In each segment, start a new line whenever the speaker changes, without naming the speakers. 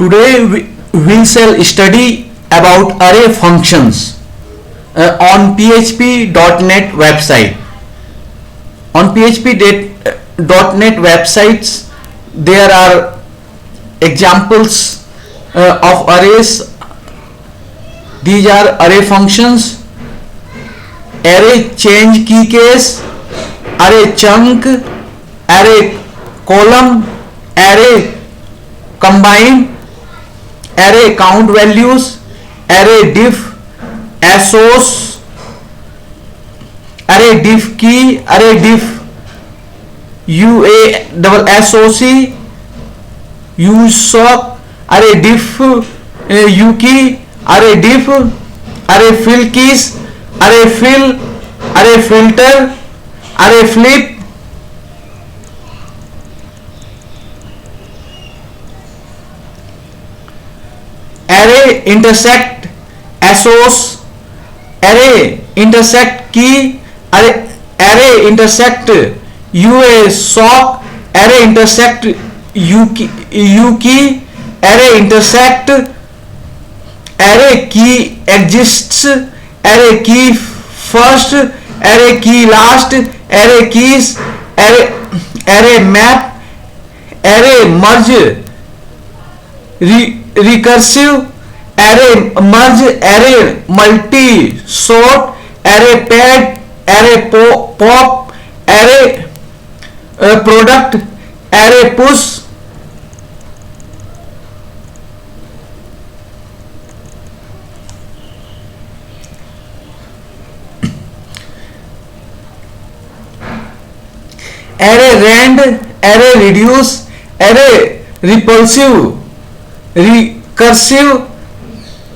Today we shall study about array functions on PHP.NET website. On PHP.NET websites there are examples of arrays. These are array functions: array change key case, array chunk, array column, array combine, array count values, array diff, assoc, array diff key, array diff UASSOC, usoc, array diff ukey, array diff, array fill keys, array fill, array filter, array flip, array intersect, assoc, array intersect key, array intersect uasoc, array intersect ukey, array intersect array key exists, array key first, array key last, array keys, array map, array merge recursive, array merge, array multi sort, array pad, array pop, array product, array push, array rand, array reduce, array repulsive, recursive,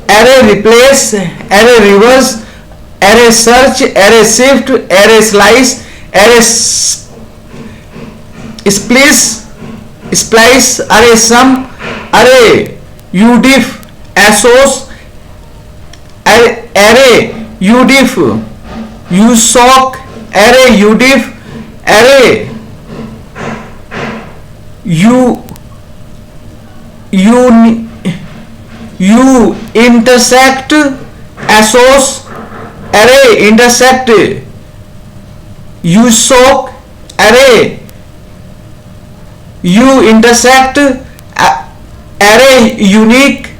array replace, array reverse, array search, array shift, array slice, array splice, array sum, array udiff, assoc, array udiff, usoc, array udiff, array intersect, assoc, array intersect usoc, array intersect array unique,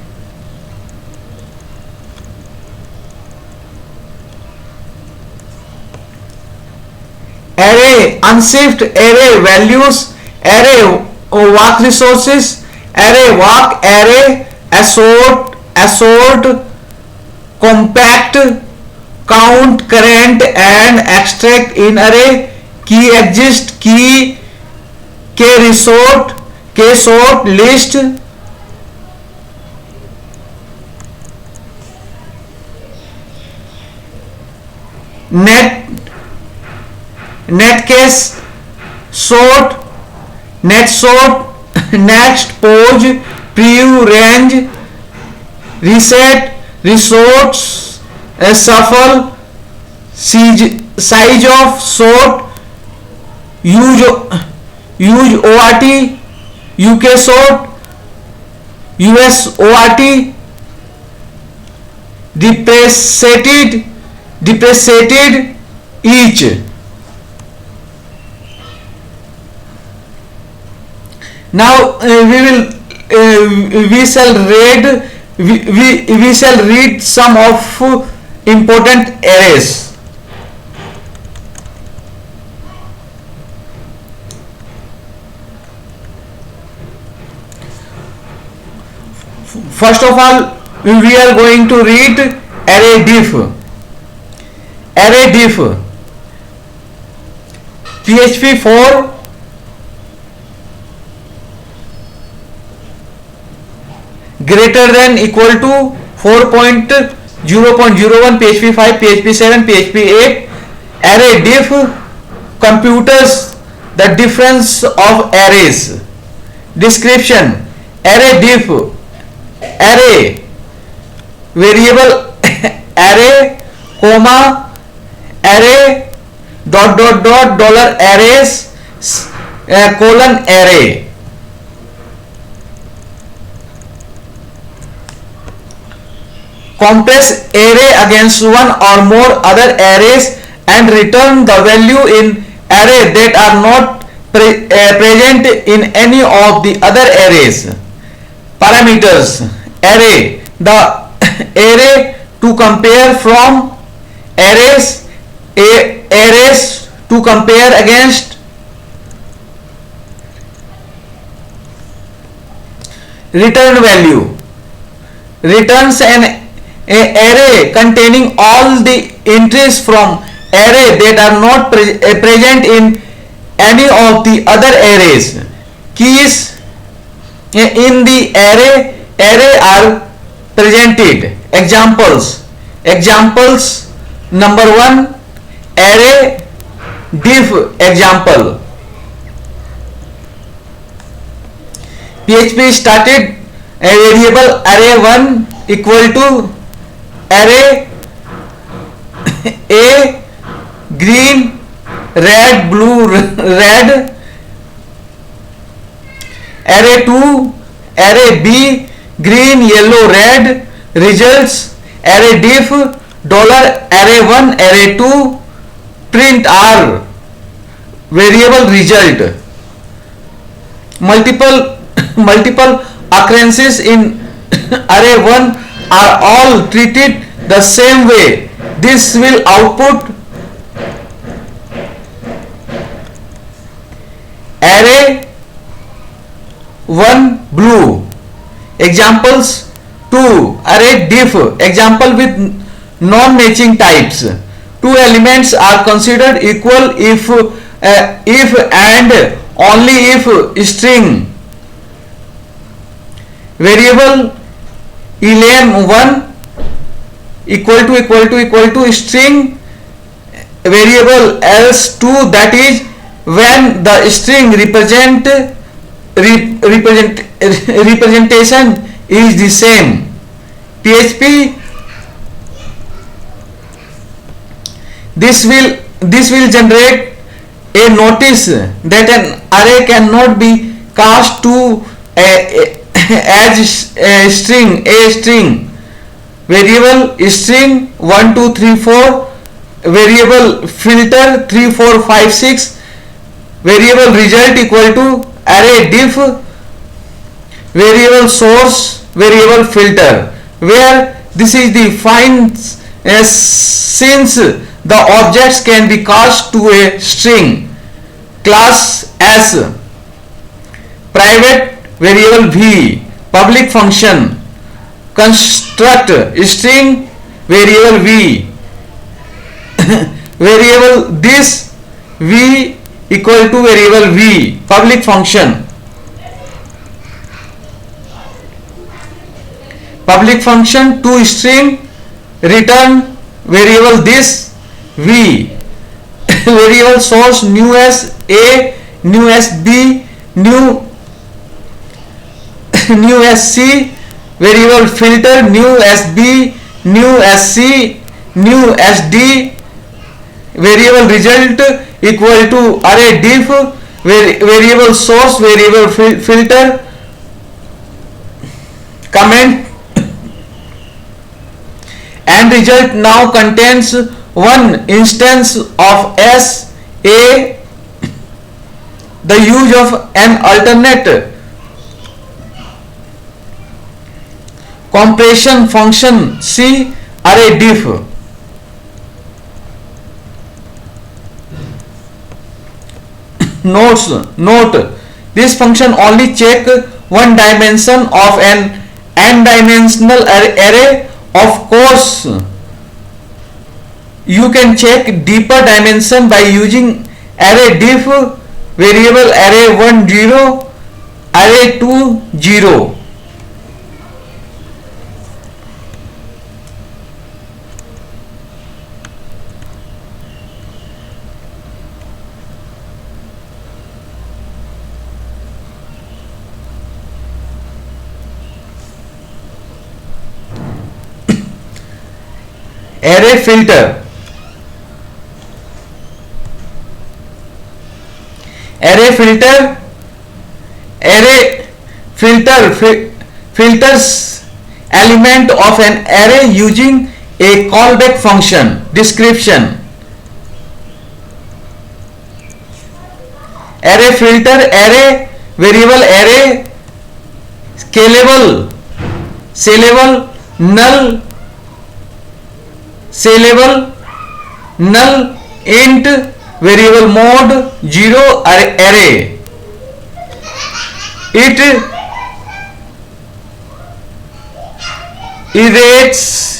array unshift, array values, array walk resources, array walk, array assort, compact, count, current and extract in array, key exist, key, ksort, list, netcase, sort, netsort, next, pose, preview, range, reset, resorts, shuffle, size of sort, use ORT, UK sort, US ORT, depreciated each. Now we shall read some of important arrays. First of all, we are going to read array diff. Array diff, PHP 4 greater than equal to 4.0.01, PHP 5, PHP 7, PHP 8. Array diff computes the difference of arrays. Description: array diff, array variable array comma array $arrays colon array. compress array against one or more other arrays and return the value in array that are not present in any of the other arrays. Parameters: array, the array to compare from, arrays, arrays to compare against. Return value returns an array containing all the entries from array that are not present in any of the other arrays. Keys in the array are presented. Examples: number 1, array diff. Example: PHP started a variable array1 equal to array A green red blue red, array2 array B green yellow red, results array diff $array1 array2 print r variable result. Multiple occurrences in array1 are all treated the same way. This will output array 1 blue. Examples: 2 array diff. Example with non-matching types. Two elements are considered equal if and only if string variable elem1 equal to string variable else2, that is when the string representation is the same. PHP this will generate a notice that an array cannot be cast to as a string variable string 1 2 3 4, variable filter 3 4 5 6, variable result equal to array diff, variable source, variable filter, where this is defined since the objects can be cast to a string. Class S, private variable V, public function, construct string variable V, variable this V equal to variable V, public function. Public function to string return variable this V, variable source new as A, new as B, new as C, variable filter new as B, new as C, new as D, variable result equal to array diff, variable source, variable filter. Comment: and result now contains one instance of S A. The use of an alternate compression function C array diff. Note: this function only check one dimension of an n-dimensional array. Of course, you can check deeper dimension by using array diff, variable array1 0, array2 0. Array filter. Array filter filters element of an array using a callback function. Description: array filter, array variable, array scalable, sellable, null, sellable, null, int, variable mode, 0, array. It iterates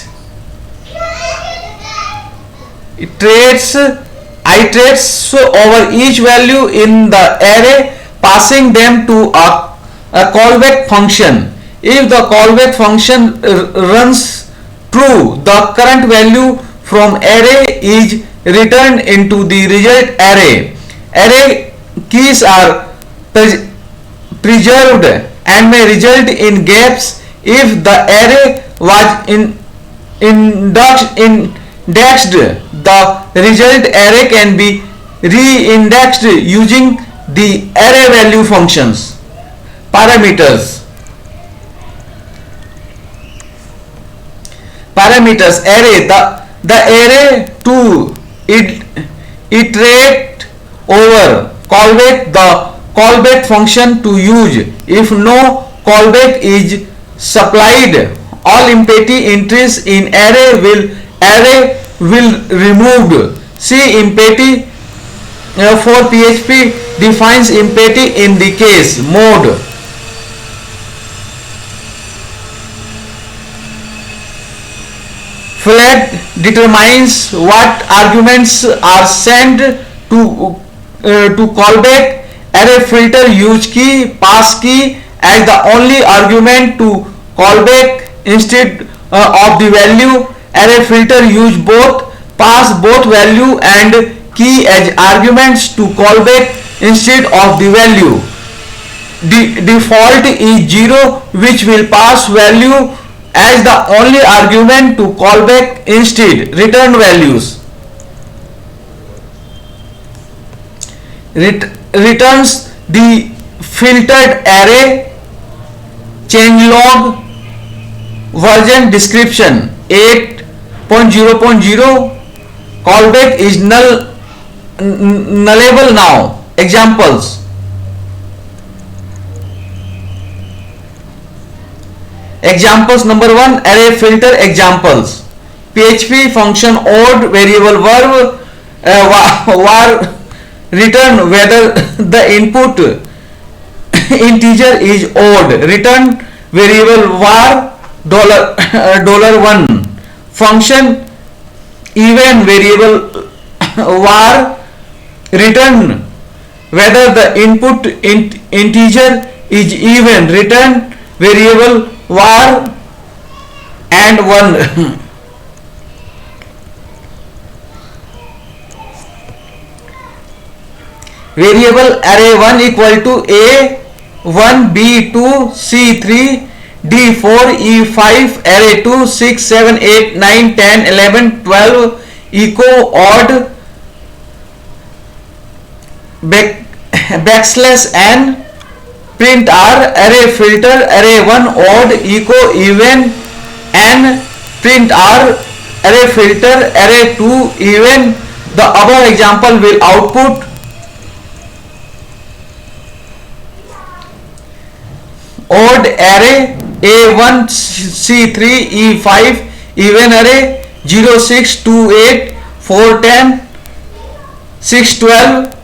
over each value in the array, passing them to a callback function. If the callback function runs true, the current value from array is returned into the result array. Array keys are preserved and may result in gaps. If the array was indexed, the result array can be re-indexed using the array value functions. Parameters. Array. The array to iterate over callback, the callback function to use. If no callback is supplied, all empty entries in array will removed. See empty for PHP defines empty in the case mode. Flag determines what arguments are sent to callback. Array filter use key, pass key as the only argument to callback instead of the value. Array filter use both, pass both value and key as arguments to callback instead of the value. The default is 0, which will pass value as the only argument to callback instead. Return values. Returns the filtered array, changelog, version. Description: 8.0.0. Callback is nullable now. Examples: number 1, array filter examples. PHP function odd variable verb var return whether the input integer is odd. Return variable var $1. Function even variable var return whether the input integer is even. Return variable var and 1. Variable array 1 equal to a1 b2 c3 d4 e5 array 2 6 7 8 9 10 11 12 echo odd backslash n print r array filter array 1 odd echo even n print r array filter array 2 even. The above example will output odd array a1 c3 e5 even array 0 6 2 8 4 10 6 12.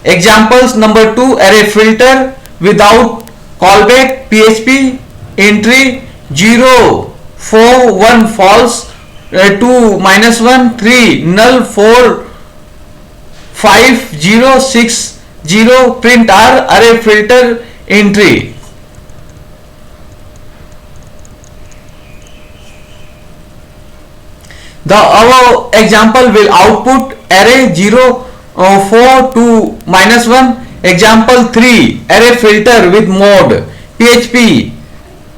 Examples: number 2, array filter without callback. PHP entry 0 4 1 false, 2 -1 3 null, 4 5 0 6 0 print r array filter entry. The above example will output array 0 4 2 -1. Example 3, array filter with mode. PHP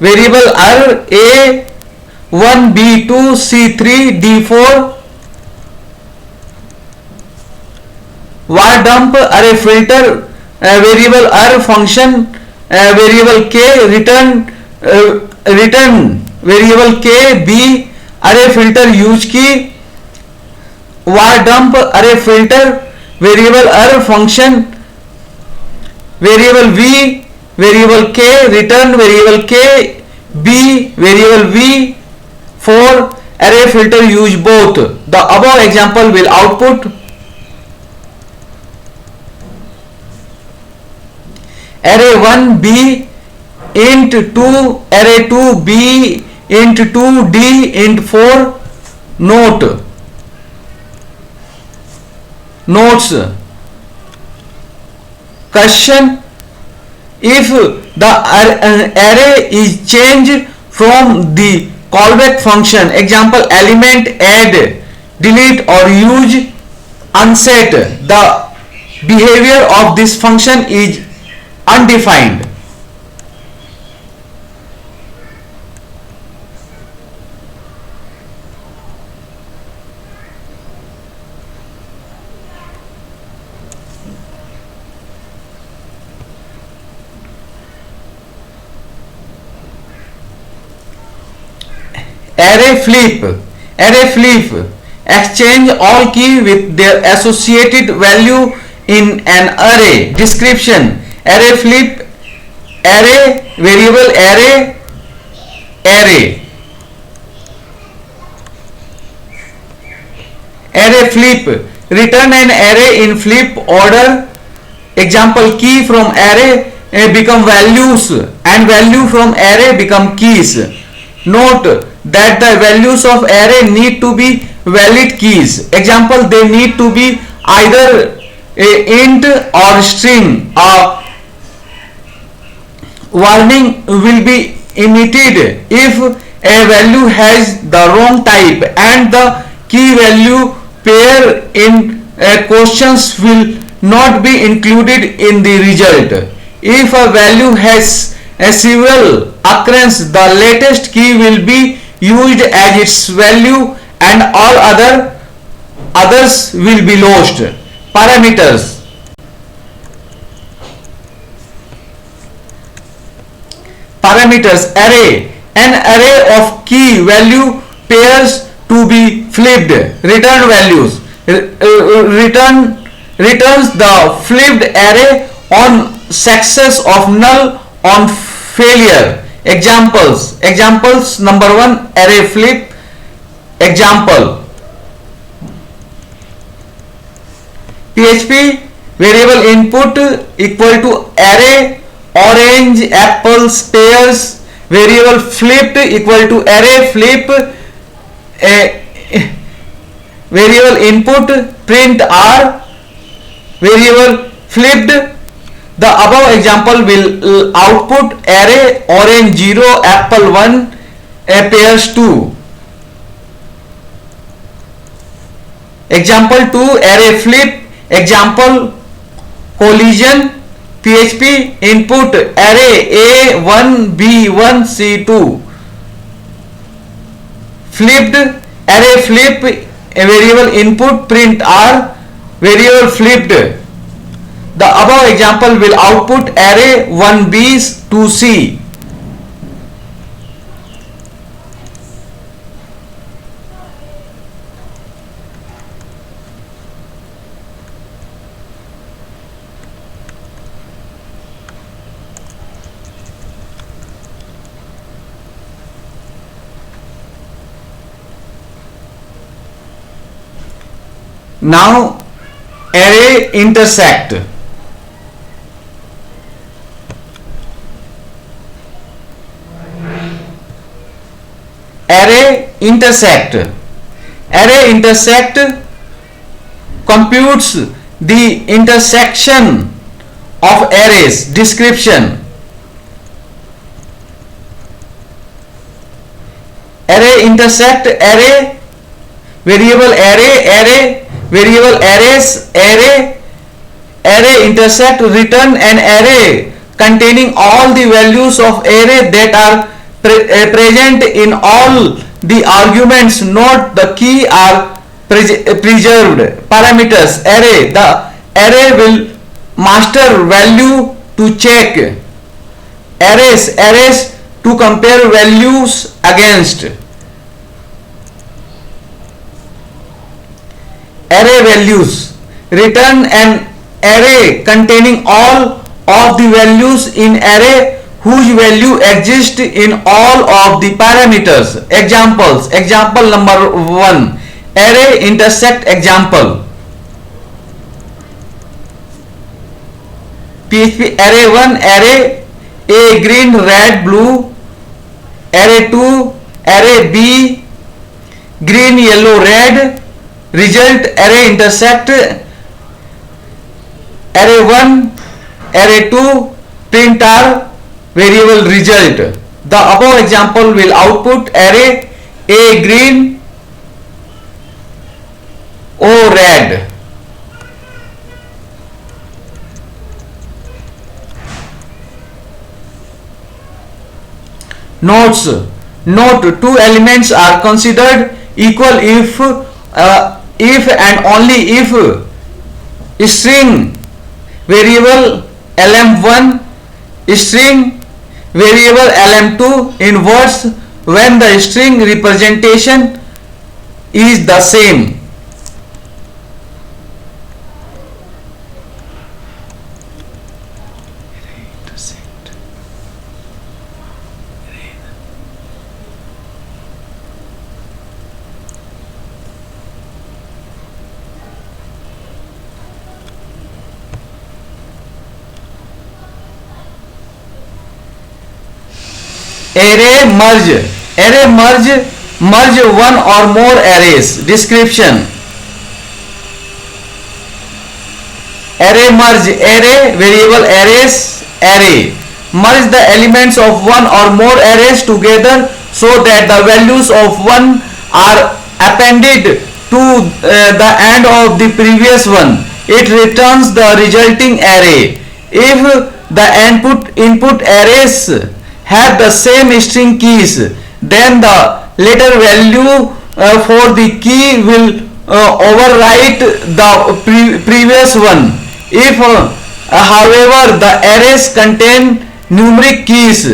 variable r a1 b2 c3 d4 var dump array filter variable r function variable k, return variable k. B, array filter use key. var dump array filter variable function variable v, variable k, return variable k. B, variable v. 4, array filter use both. The above example will output array 1 b int 2, array 2 b int 2 d int 4. Notes. Question: if the array is changed from the callback function, example element add, delete or use unset, the behavior of this function is undefined. Array flip exchange all key with their associated value in an array. Description: array flip array variable array flip return an array in flip order. Example: key from array become values and value from array become keys. Note that the values of array need to be valid keys. Example: they need to be either a int or string. A warning will be emitted if a value has the wrong type, and the key value pair in questions will not be included in the result. If a value has a several occurrence, the latest key will be used as its value and all others will be lost. Parameters. Array: an array of key value pairs to be flipped. Return values: returns the flipped array on success of null on failure. Examples: number 1, array flip. Example: PHP variable input equal to array orange apples pears, variable flipped equal to array flip, variable input print r, variable flipped. The above example will output array orange 0, apple 1, pears 2. Example 2, array flip. Example: collision. PHP input array a1 b1 c2, flipped array flip, variable input print r, variable flipped. The above example will output array 1b 2c. Now array intersect. Array intersect computes the intersection of arrays. Description: array intersect array variable array variable arrays array intersect return an array containing all the values of array that are present in all the arguments. Note the key are preserved. Parameters: array. The array will master value to check arrays to compare values against. Array values: return an array containing all of the values in array whose value exists in all of the parameters. Examples: example number 1, array intersect example. PHP array 1, array A green red blue, array 2, array B green yellow red. Result: array intersect array 1, array 2, print r variable result. The above example will output array A green, O red. Notes: note, two elements are considered equal if and only if string variable lm1 string variable lm2 inverts when the string representation is the same. Array merge one or more arrays. Description: array merge array variable array merge the elements of one or more arrays together so that the values of one are appended to the end of the previous one. It returns the resulting array. If the input arrays have the same string keys, then the later value for the key will overwrite the previous one. If however the arrays contain numeric keys,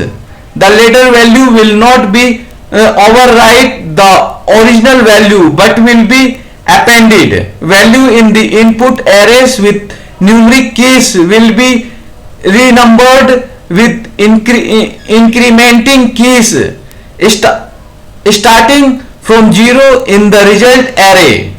the later value will not be overwrite the original value but will be appended. Value in the input arrays with numeric keys will be renumbered with incrementing keys starting from 0 in the result array.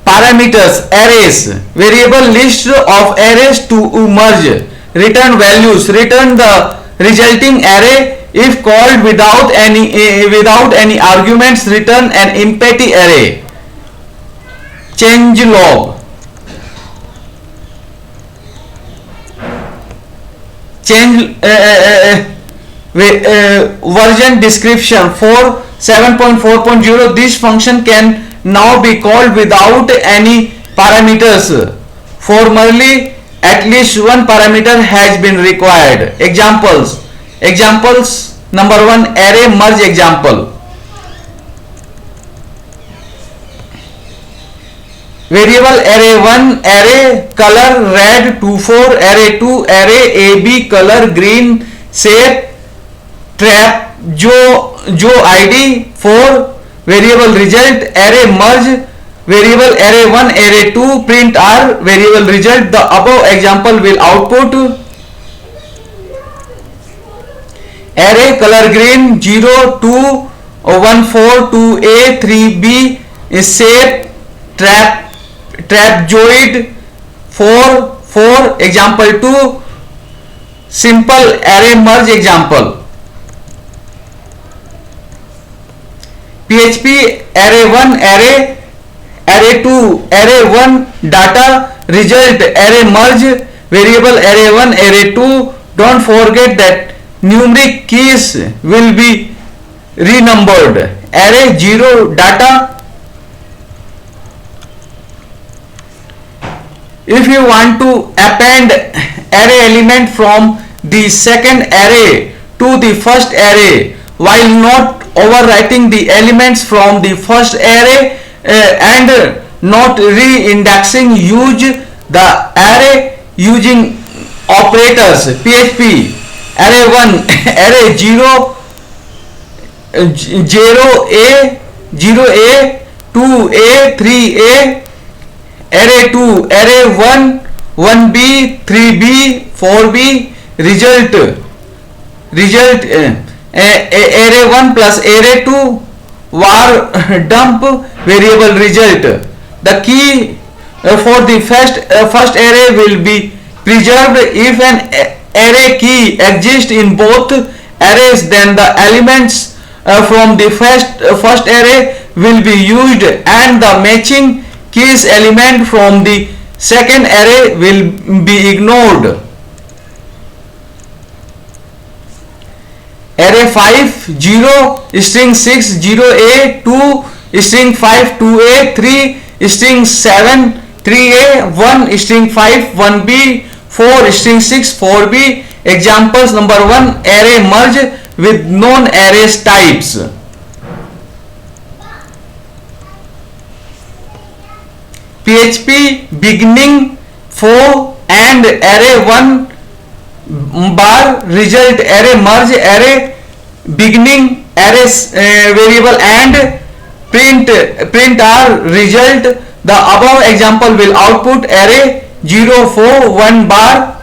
Parameters: arrays variable list of arrays to merge. Return values: return the resulting array. If called without any arguments, return an empty array. Change log: change version description for 7.4.0. This function can now be called without any parameters. Formerly, at least one parameter has been required. Examples: number 1, array merge example. Variable array 1 array color red 24, array 2 array AB color green, shape trap jo id 4. Variable result array merge variable array 1 array 2 print r variable result. The above example will output array color green 0 2 1 4 2a 3b shape trapezoid 4 4. Example 2, simple array merge example. PHP array 1 array 2 array 1 data result array merge variable array 1 array 2. Don't forget that numeric keys will be renumbered. Array 0 data. If you want to append array element from the second array to the first array while not overwriting the elements from the first array and not re-indexing, use the array using operators. PHP array 1 array 0 0a 0a 2a 3a array 2 array 1 1b 3b 4b result array 1 plus array 2 var dump variable result. The key for the first array will be preserved. If an array key exists in both arrays, then the elements from the first array will be used and the matching keys element from the second array will be ignored. Array 5 0 string 6 0a 2 string 5 2a 3 string 7 3a 1 string 5 1b 4 string 6 4b. Examples: number 1 array merge with non arrays types. PHP beginning for and array 1 bar result array merge array beginning array variable and print r result. The above example will output array 0 4 1 bar.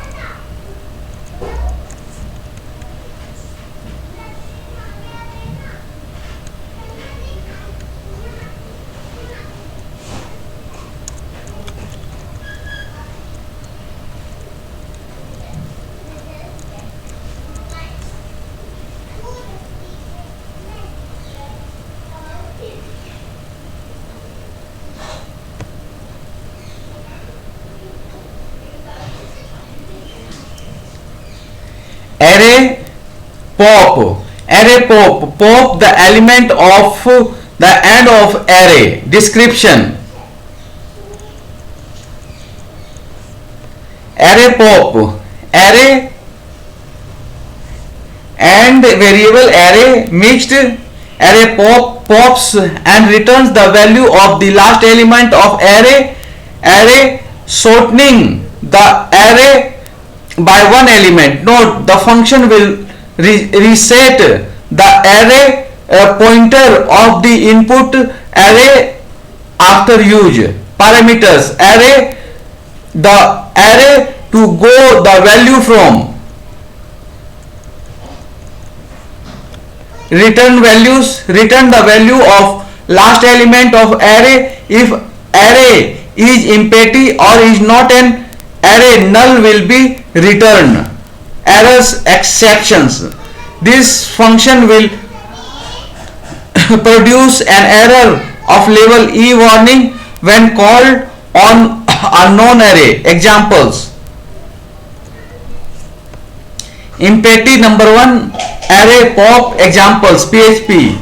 Array pop the element of the end of array. Description: array pop array and variable array mixed. Array pops and returns the value of the last element of array shortening the array by one element. Note: the function will reset the array pointer of the input array after use. Parameters: array the array to go the value from. Return values: return the value of last element of array. If array is empty or is not an array, null will be returned. Errors, exceptions: this function will produce an error of level E warning when called on a non array. Examples: empty. Number 1 array pop. Examples: PHP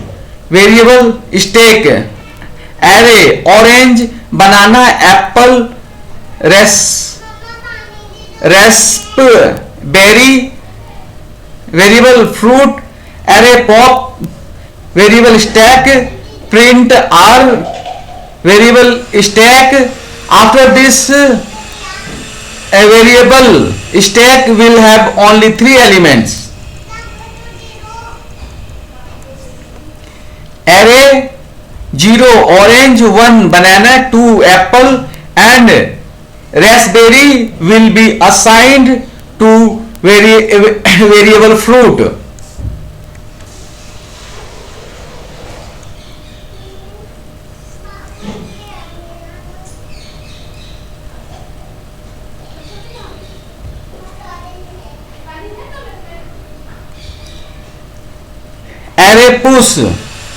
variable stack array orange banana apple raspberry variable fruit. Array pop variable stack print r variable stack. After this a variable stack will have only 3 elements. Array 0 orange 1 banana 2 apple and raspberry will be assigned to variable fruit.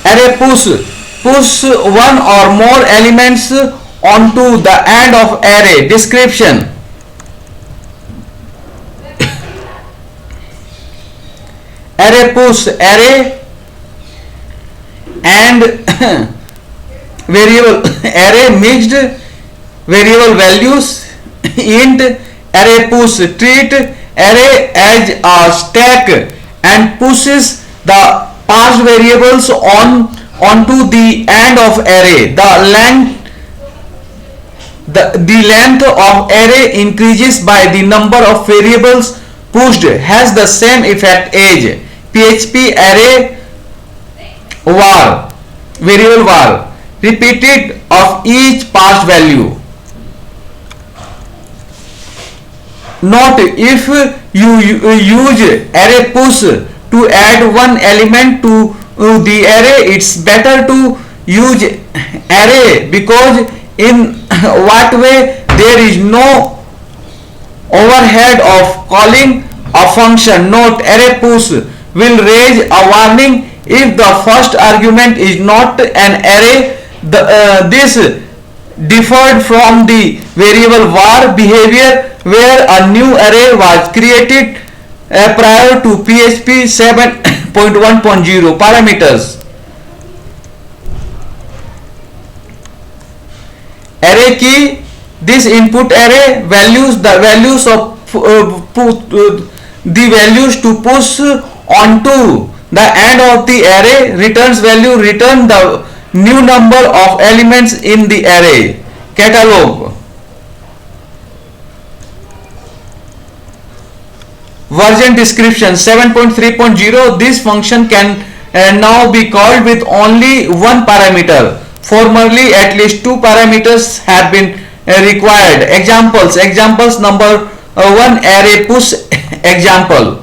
Array push one or more elements onto the end of array. Description: array push array and variable array mixed variable values. Int array push treat array as a stack and pushes the passed variables onto the end of array. The The length of array increases by the number of variables pushed has the same effect as PHP array var variable var repeated of each passed value. Note, if you use array push to add one element to the array, it's better to use array, because in what way there is no overhead of calling a function. Note, array push will raise a warning if the first argument is not an array. This differed from the variable var behavior, where a new array was created prior to PHP 7.1.0 parameters. Array key: this input array values the values of the values to push onto the end of the array. Returns value: return the new number of elements in the array. Catalog. Version description 7.3.0. This function can now be called with only one parameter. Formerly, at least two parameters have been required. Examples number 1, array push example.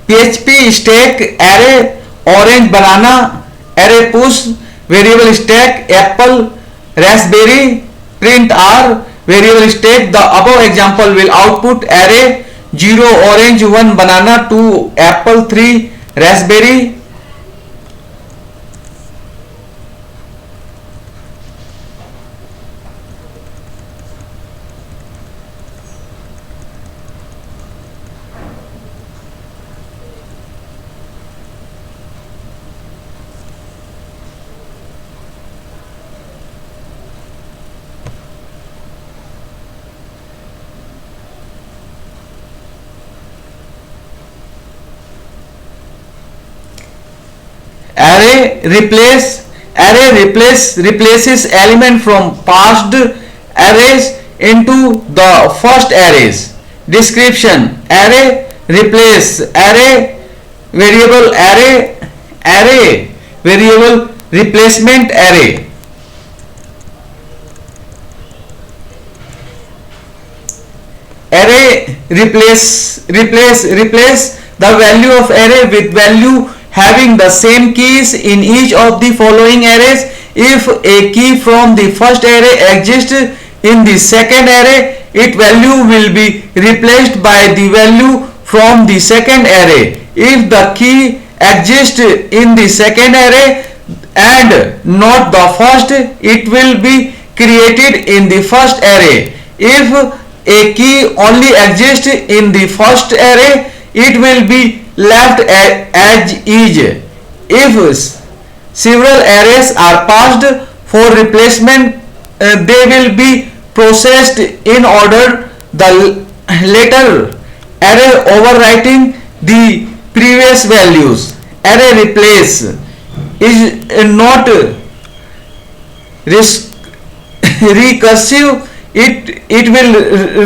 PHP stack array orange banana, array push variable stack apple raspberry, print r variable stack. The above example will output array 0 orange, 1 banana, 2 apple, 3 raspberry. Array replaces element from past arrays into the first arrays. Description: array replace array variable replacement array. Array replace the value of array with value having the same keys in each of the following arrays. If a key from the first array exists in the second array, its value will be replaced by the value from the second array. If the key exists in the second array and not the first, it will be created in the first array. If a key only exists in the first array, it will be left as is. If several arrays are passed for replacement, they will be processed in order, the later array overwriting the previous values. Array replace is not recursive. It will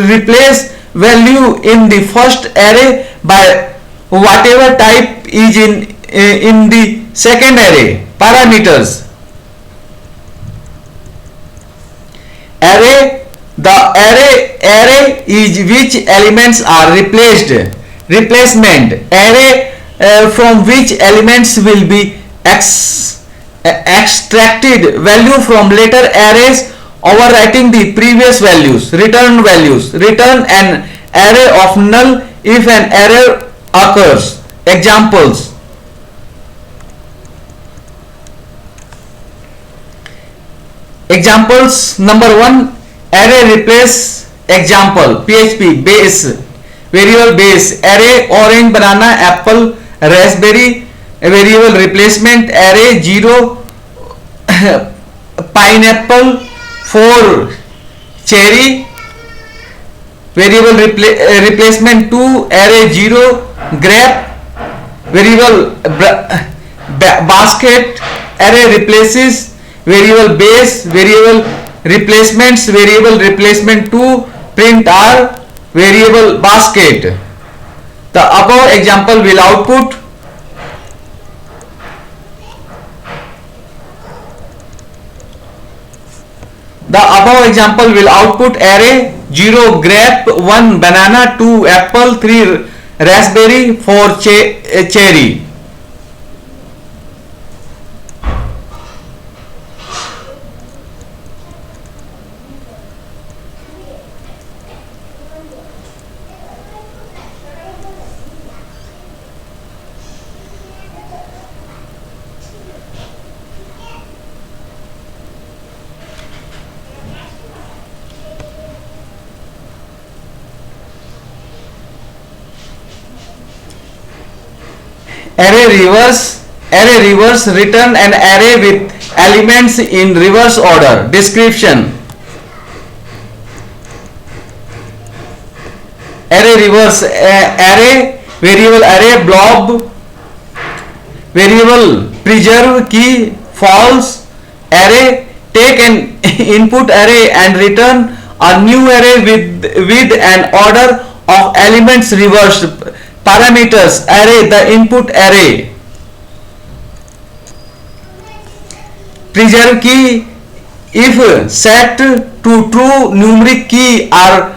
replace value in the first array by whatever type is in the second array. Parameters: array, the array is which elements are replaced. Replacement: array from which elements will be extracted value from later arrays, overwriting the previous values. Return values: return an array of null if an error occurs. Examples: number 1, array replace example. PHP base variable base array orange banana apple raspberry variable replacement array 0 pineapple 4 cherry variable replacement 2 array 0 grape variable basket array replaces variable base, variable replacements, variable replacement to, print r, variable basket. The above example will output array 0 grape, 1 banana, 2 apple, 3 raspberry, 4 cherry. Array reverse return an array with elements in reverse order. Description: array reverse array, variable array blob, variable preserve key false, array take an input array and return a new array with an order of elements reversed. Parameters: array, the input array. Preserve key: if set to true, numeric key are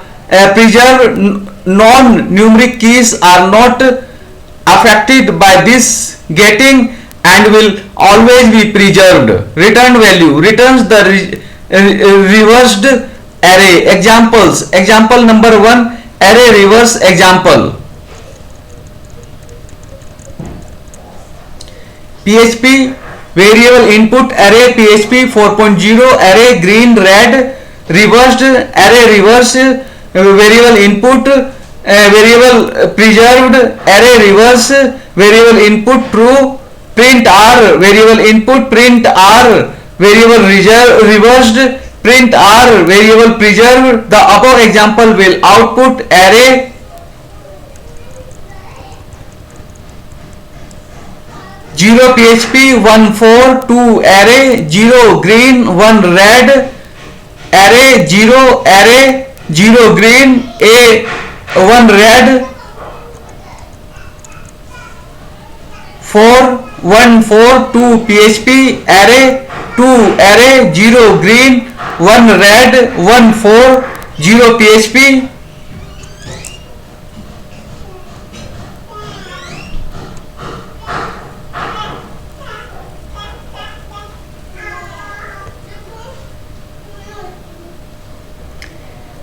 preserved, non-numeric keys are not affected by this getting and will always be preserved. Return value: returns the reversed array. Examples: example number 1, array reverse example. PHP variable input array, PHP 4.0, array green red, reversed array reverse, variable input, variable preserved array reverse, variable input true, print r, variable input, print r, variable reversed, print r, variable preserved. The above example will output array 0 PHP 1 4 2 array 0 green 1 red, array 0 green a 1 red, 4 1 4 2 PHP array 0 green 1 red 1 4 0 PHP.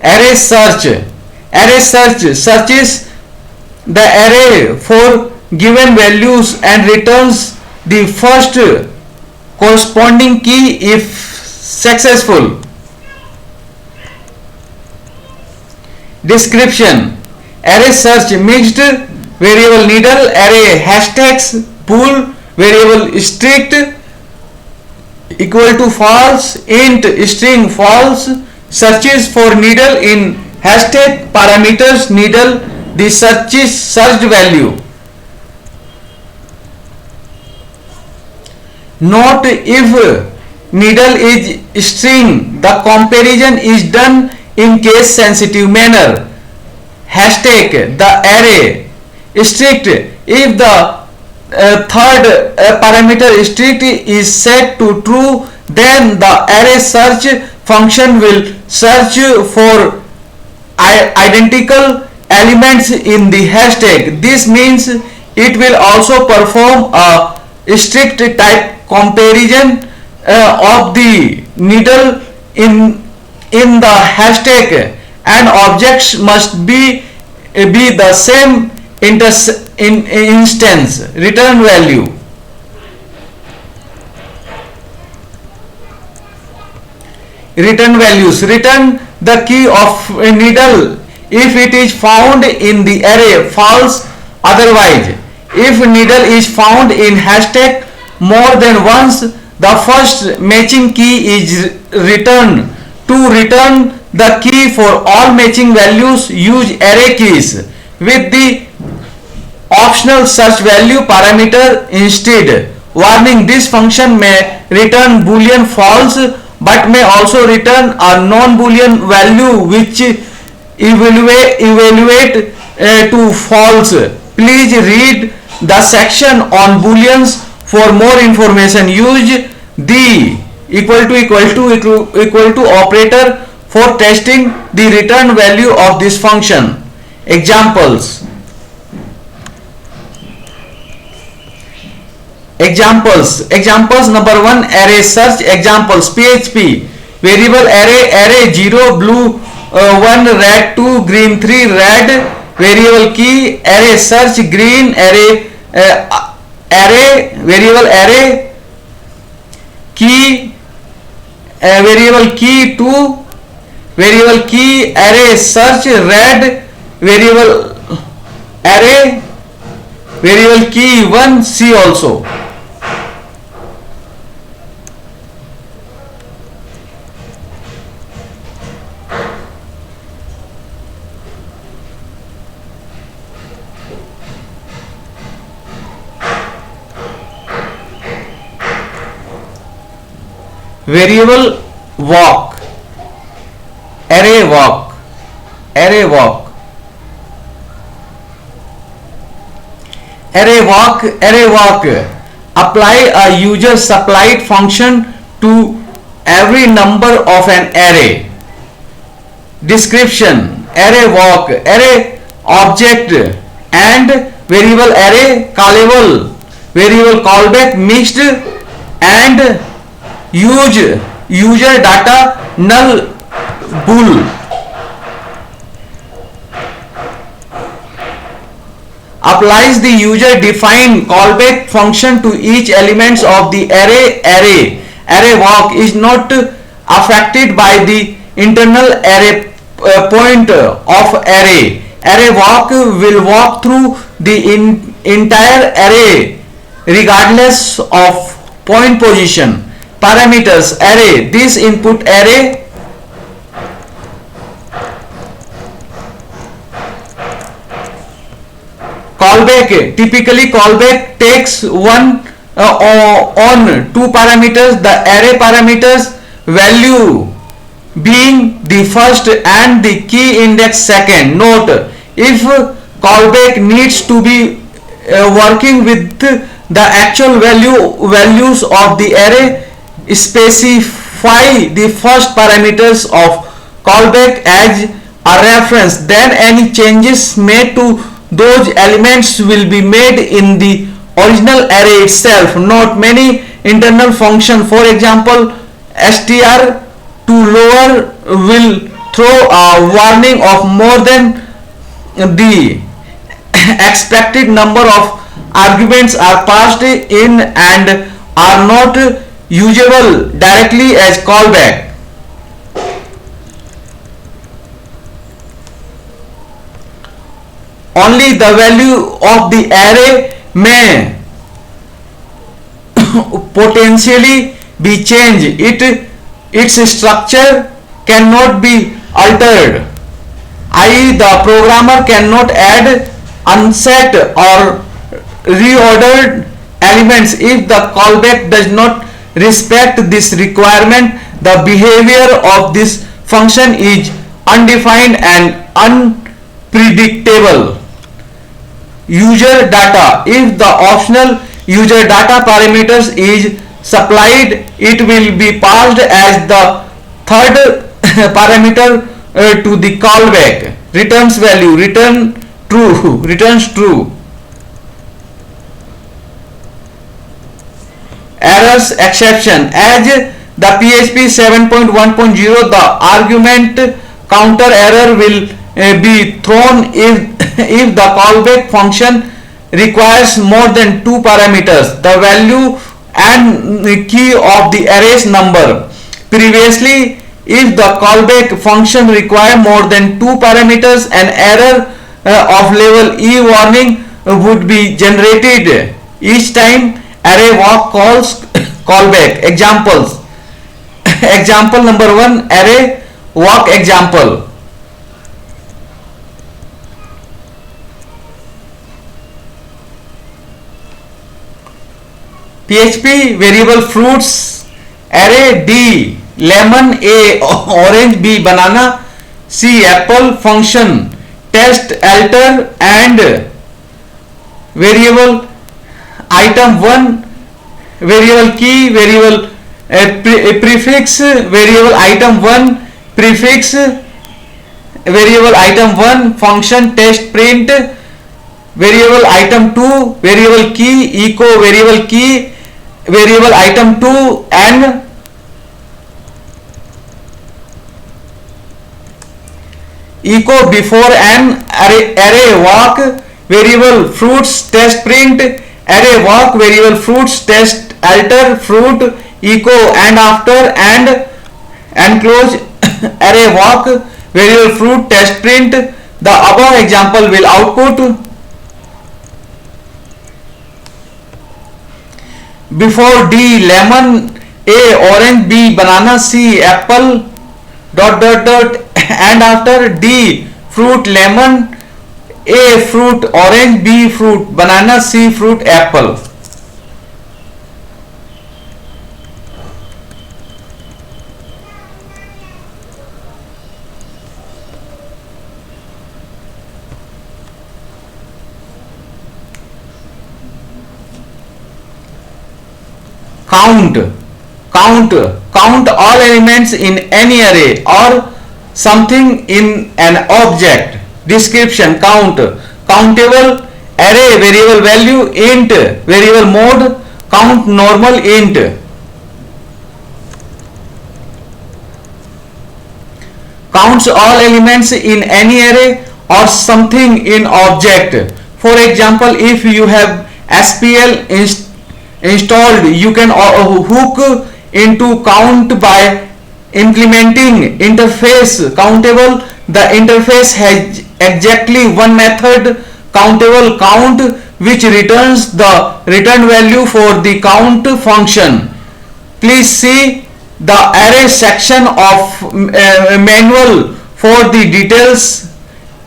Array search searches the array for given values and returns the first corresponding key if successful. Description: array search mixed, variable needle, array hashtags, bool, variable strict equal to false, int string false, searches for needle in hashtag, parameters needle, the searched value. Note: if needle is string, the comparison is done in case sensitive manner. Hashtag the array strict: if the third parameter strict is set to true, then the array search function will search for identical elements in the hashtag. This means it will also perform a strict type comparison of the needle in the hashtag, and objects must be the same instance. Return value: return values. Return the key of a needle if it is found in the array, false otherwise. If needle is found in hashtag more than once, the first matching key is returned. To return the key for all matching values, use array keys with the optional search value parameter instead. Warning: this function may return boolean false but may also return a non-boolean value which evaluate to false. Please read the section on booleans for more information. Use the equal to operator for testing the return value of this function. Examples. Examples number 1, array search. Examples: PHP variable array 0 blue 1 red 2 green 3 red variable key array search green array variable array key variable key 2 variable key array search red variable array variable key 1 C also. Variable walk array walk array walk array walk array walk apply a user supplied function to every number of an array. Description: array walk array object and variable array callable variable callback mixed and use user data null bool. Applies the user defined callback function to each elements of the array walk is not affected by the internal array pointer of array walk will walk through the entire array regardless of point position. Parameters array this input array callback typically callback takes one on two parameters, the array parameters value being the first and the key index second. Note: if callback needs to be working with the actual values of the array, specify the first parameters of callback as a reference, then any changes made to those elements will be made in the original array itself. Note: many internal function, for example str to lower, will throw a warning of more than the expected number of arguments are passed in and are not usable directly as callback. Only the value of the array may potentially be changed. Its structure cannot be altered, i.e. the programmer cannot add, unset or reordered elements. If the callback does not respect this requirement, the behavior of this function is undefined and unpredictable. User data: if the optional user data parameters is supplied, it will be passed as the third parameter to the callback. Returns value: returns true. Errors exception: as the PHP 7.1.0, the argument counter error will be thrown if the callback function requires more than two parameters, the value and the key of the array's number. Previously, if the callback function require more than two parameters, an error of level E warning would be generated each time array walk calls callback. Examples: example number 1, array walk example. PHP variable fruits array D lemon, A orange, B banana, C apple. Function test alter and variable item 1, variable key, variable prefix, variable item 1 prefix, variable item 1 function test print, variable item 2 variable key echo variable key, variable item 2 and echo before an array walk, variable fruits test print, array walk, variable fruits test alter fruit echo and after and enclose array walk, variable fruit test print. The above example will output before D lemon, A orange, B banana, C apple dot dot dot and after D fruit lemon, A fruit orange, B fruit banana, C fruit apple. Count all elements in any array or something in an object. Description: countable array, variable value int, variable mode count normal int. Counts all elements in any array or something in object. For example, if you have SPL installed, you can hook into count by implementing interface countable. The interface has exactly one method, countable count, which returns the return value for the count function. Please see the array section of manual for the details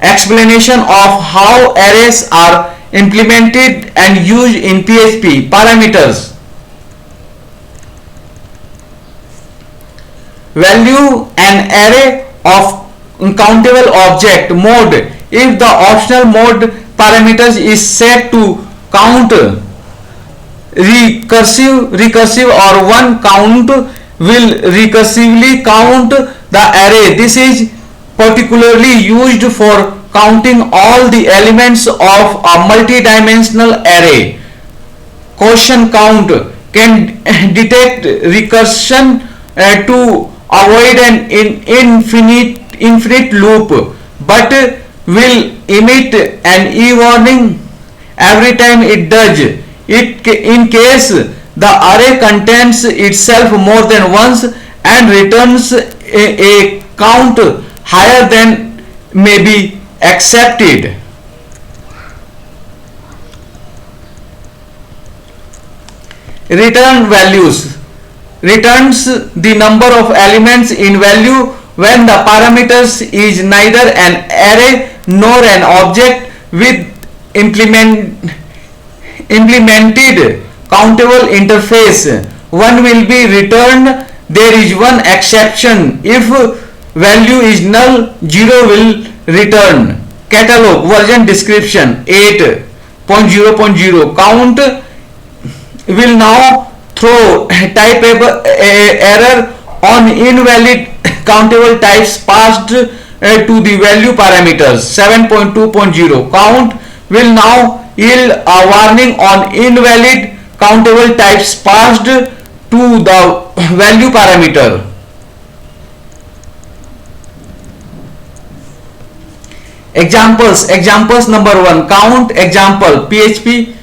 explanation of how arrays are implemented and used in PHP. Parameters: value an array of countable object. Mode: if the optional mode parameters is set to count, recursive or one, count will recursively count the array. This is particularly used for counting all the elements of a multi-dimensional array. Quotient count can detect recursion to avoid an infinite loop, but will emit an e-warning every time it does. In case the array contains itself more than once and returns a count higher than may be accepted. Return values: returns the number of elements in value when the parameters is neither an array nor an object. With implemented countable interface, one will be returned. There is one exception: if value is null, 0 will return. Catalog version description 8.0.0. Count will now throw type error on invalid countable types passed to the value parameters. 7.2.0. Count will now yield a warning on invalid countable types passed to the value parameter. Examples number 1. Count example: PHP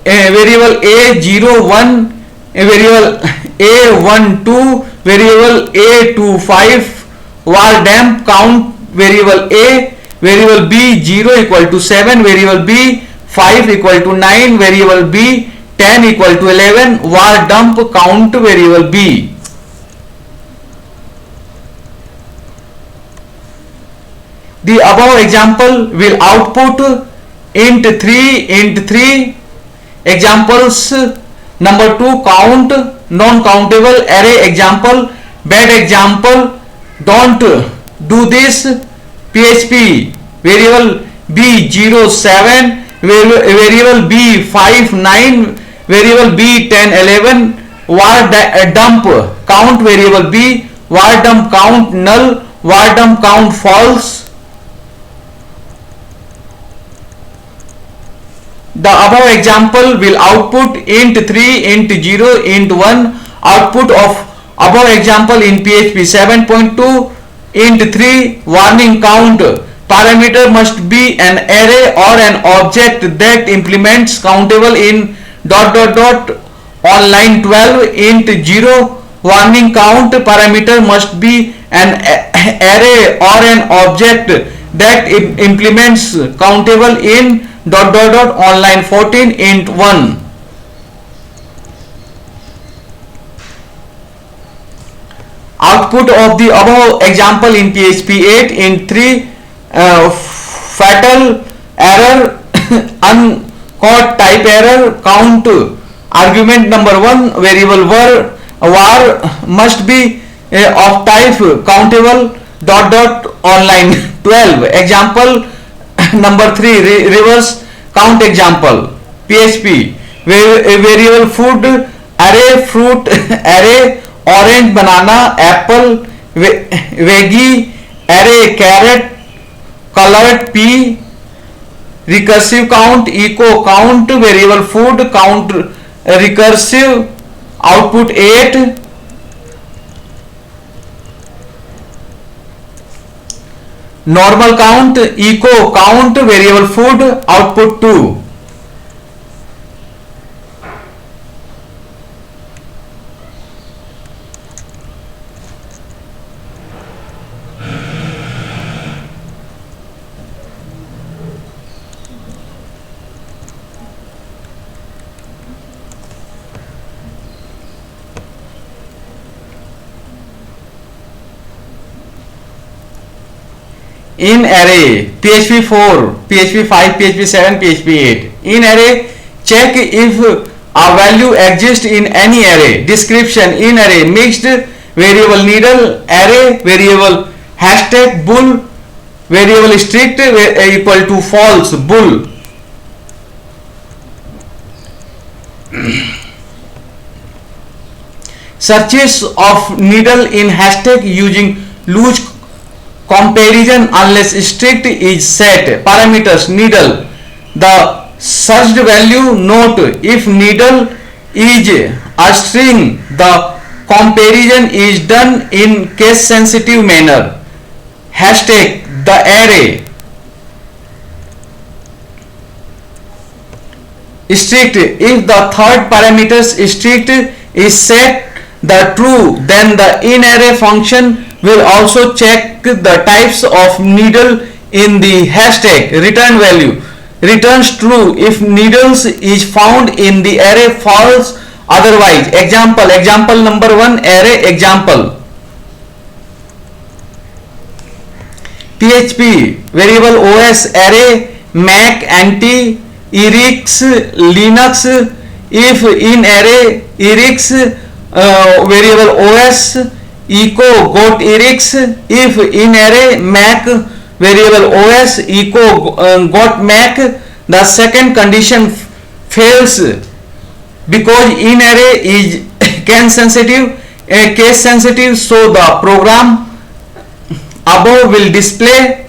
variable a01, variable a12, variable a25, var temp count variable a, variable b0 equal to 7, variable b5 equal to 9, variable b10 equal to 11, var dump count variable b. The above example will output int 3. Examples number 2. Count non-countable array. Example, bad example, don't do this. PHP variable b07, variable b59, variable b1011, var dump count variable b, var dump count null, var dump count false. The above example will output int 3, int 0, int 1. Output of above example in PHP 7.2. int 3 warning count parameter must be an array or an object that implements countable in ... on line 12. int 0 warning count parameter must be an array or an object that implements countable in ... on line 14. int 1. Output of the above example in PHP 8. int 3 fatal error uncaught type error count argument number 1 variable var must be of type countable ... on line 12. Example number 3 reverse count example. PHP variable food array fruit array orange banana apple veggie array carrot colored pea. Recursive count echo count variable food count recursive output 8. Normal count echo count variable food output 2. In array PHP 4, PHP 5, PHP 7, PHP 8. In array check if a value exists in any array. Description: in array mixed variable needle array variable hashtag bull variable strict equal to false bull. Searches of needle in hashtag using loose comparison unless strict is set. Parameters: needle the searched value. Note: if needle is a string, the comparison is done in case sensitive manner. Hashtag the array. Strict: if the third parameter strict is set the true, then the in array function will also check the types of needle in the hashtag. Return value returns true if needles is found in the array, false otherwise. Example number 1 array example. PHP variable OS array Mac anti Erix Linux. If in array Erix variable OS echo got Erix. If in array Mac variable OS echo got Mac. The second condition fails because in array is case sensitive, so the program above will display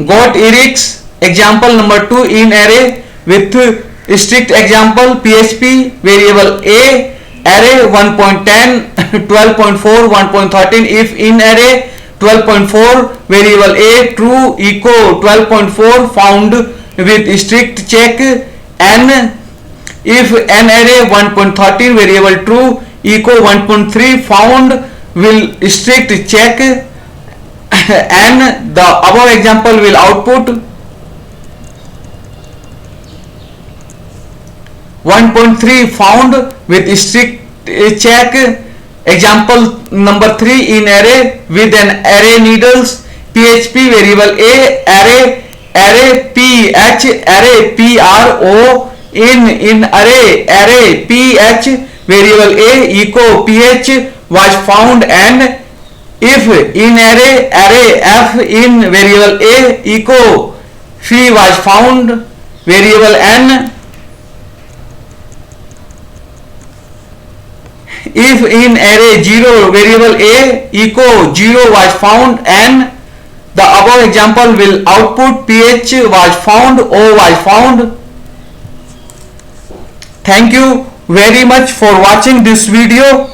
got Erix. Example number 2 in array with strict example. PHP variable a array 1.10 12.4 1.13. if in array 12.4 variable a true echo 12.4 found with strict check n. if n array 1.13 variable true echo 1.3 found will strict check n. The above example will output 1.3 found with strict check. Example number 3 in array with an array needles. PHP variable a array ph array pro in array ph variable a echo ph was found, and if in array f in variable a echo phi was found, variable n. If in array 0 variable a echo 0 was found, and the above example will output ph was found, o was found. Thank you very much for watching this video.